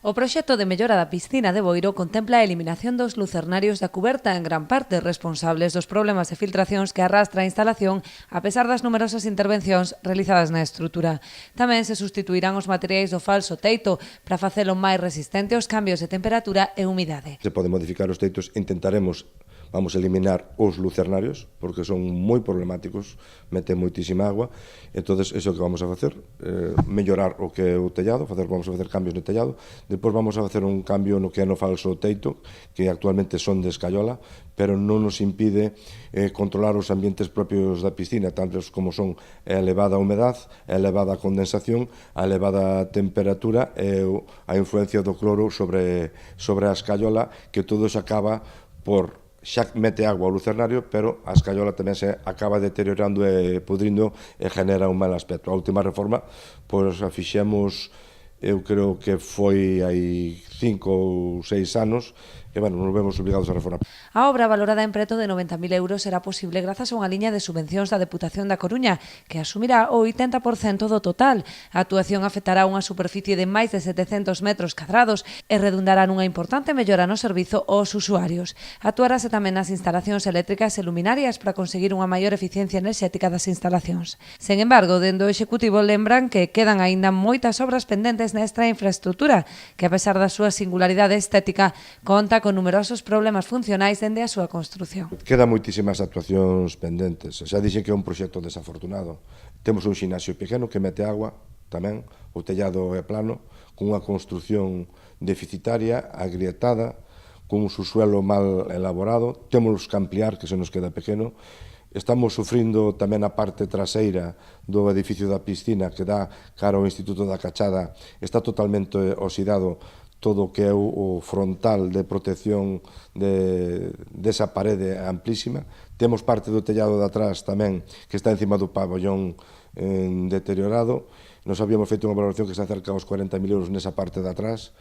O proxecto de mellora da piscina de Boiro contempla a eliminación dos lucernarios da cuberta, en gran parte responsables dos problemas de filtracións que arrastra a instalación a pesar das numerosas intervencións realizadas na estrutura. Tamén se sustituirán os materiais do falso teito para facelo máis resistente aos cambios de temperatura e humidade. Se pode modificar os teitos, vamos eliminar os lucernarios, porque son moi problemáticos, meten moitísima agua, entonces iso que vamos a facer, mellorar o que é o tellado, vamos a facer cambios no tellado, depois vamos a facer un cambio no que é no falso teito, que actualmente son de escayola, pero non nos impide controlar os ambientes propios da piscina, tantos como son a elevada humedad, a elevada condensación, a elevada temperatura e a influencia do cloro sobre a escayola, que todo se acaba por xa mete agua ao lucernario, pero a escayola tamén se acaba deteriorando e pudrindo e genera un mal aspecto. A última reforma, pois a fixemos, eu creo que foi hai 5 ou 6 anos, e, nos vemos obrigados a reformar. A obra, valorada en preto de 90.000 euros, será posible grazas a unha liña de subvencións da Deputación da Coruña, que asumirá o 80% do total. A actuación afectará unha superficie de máis de 700 metros cadrados e redundará nunha importante mellora no servizo aos usuarios. Actuarase tamén nas instalacións eléctricas e luminarias para conseguir unha maior eficiencia enerxética das instalacións. Sen embargo, dende o Executivo lembran que quedan aínda moitas obras pendentes nesta infraestrutura, que a pesar da súa singularidade estética, conta con numerosos problemas funcionais dende a súa construción. Quedan moitísimas actuacións pendentes. Xa dixen que é un proxecto desafortunado. Temos un xinasio pequeno que mete agua, tamén, o tellado é plano, con unha construción deficitaria, agrietada, con un subsuelo mal elaborado. Temos que ampliar, que se nos queda pequeno. Estamos sufrindo tamén a parte traseira do edificio da piscina que dá cara ao Instituto da Cachada. Está totalmente oxidado todo o que é o frontal de protección desa parede amplísima. Temos parte do tellado de atrás tamén que está encima do pabellón deteriorado. Nos habíamos feito unha valoración que está cerca aos 40.000 euros nesa parte de atrás.